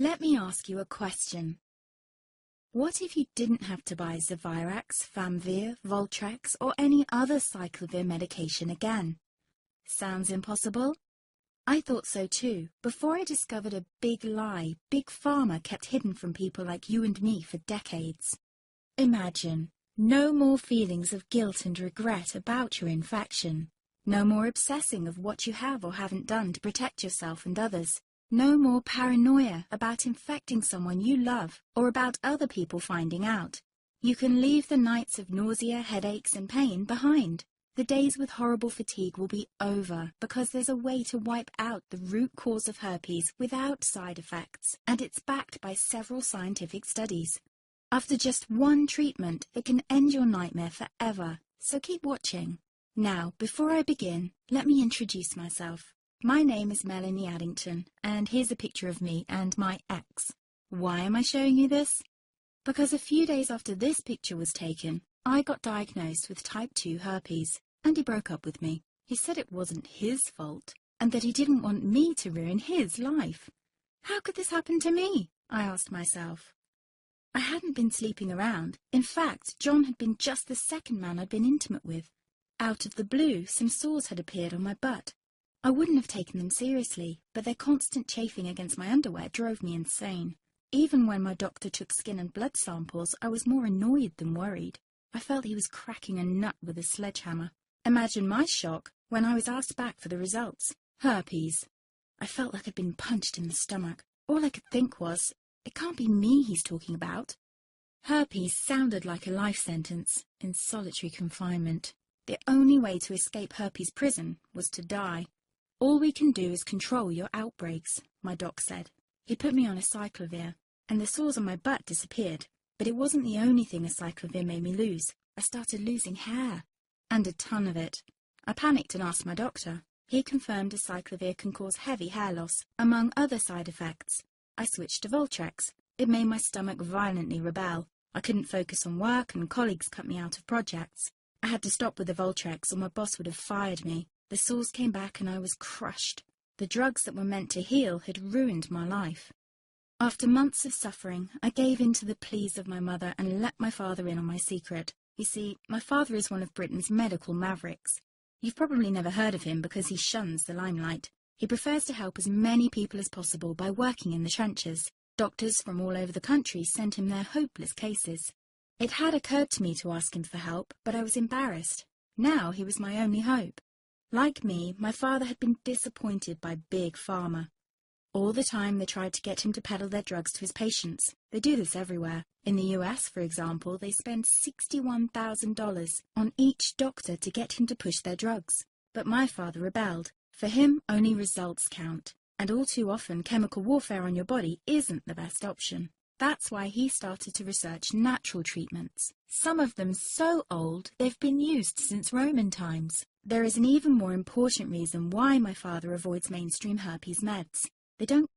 Let me ask you a question. What if you didn't have to buy Zevirax, Famvir, Voltrex, or any other cyclovir medication again? Sounds impossible? I thought so too, before I discovered a big lie Big Pharma kept hidden from people like you and me for decades. Imagine, no more feelings of guilt and regret about your infection. No more obsessing of what you have or haven't done to protect yourself and others. No more paranoia about infecting someone you love or about other people finding out. You can leave the nights of nausea, headaches and pain behind. The days with horrible fatigue will be over because there's a way to wipe out the root cause of herpes without side effects, and it's backed by several scientific studies. After just one treatment, it can end your nightmare forever, so keep watching. Now, before I begin, let me introduce myself. My name is Melanie Addington, and here's a picture of me and my ex. Why am I showing you this? Because a few days after this picture was taken, I got diagnosed with type 2 herpes, and he broke up with me. He said it wasn't his fault, and that he didn't want me to ruin his life. How could this happen to me? I asked myself. I hadn't been sleeping around. In fact, John had been just the second man I'd been intimate with. Out of the blue, some sores had appeared on my butt. I wouldn't have taken them seriously, but their constant chafing against my underwear drove me insane. Even when my doctor took skin and blood samples, I was more annoyed than worried. I felt he was cracking a nut with a sledgehammer. Imagine my shock when I was asked back for the results. Herpes. I felt like I'd been punched in the stomach. All I could think was, it can't be me he's talking about. Herpes sounded like a life sentence in solitary confinement. The only way to escape herpes prison was to die. All we can do is control your outbreaks, my doc said. He put me on a cyclovir, and the sores on my butt disappeared. But it wasn't the only thing a cyclovir made me lose. I started losing hair, and a ton of it. I panicked and asked my doctor. He confirmed a cyclovir can cause heavy hair loss, among other side effects. I switched to Voltrex. It made my stomach violently rebel. I couldn't focus on work, and colleagues cut me out of projects. I had to stop with the Voltrex, or my boss would have fired me. The sores came back and I was crushed. The drugs that were meant to heal had ruined my life. After months of suffering, I gave in to the pleas of my mother and let my father in on my secret. You see, my father is one of Britain's medical mavericks. You've probably never heard of him because he shuns the limelight. He prefers to help as many people as possible by working in the trenches. Doctors from all over the country sent him their hopeless cases. It had occurred to me to ask him for help, but I was embarrassed. Now he was my only hope. Like me, my father had been disappointed by Big Pharma. All the time they tried to get him to peddle their drugs to his patients. They do this everywhere. In the US, for example, they spend $61,000 on each doctor to get him to push their drugs. But my father rebelled. For him, only results count. And all too often, chemical warfare on your body isn't the best option. That's why he started to research natural treatments. Some of them so old, they've been used since Roman times. There is an even more important reason why my father avoids mainstream herpes meds. They don't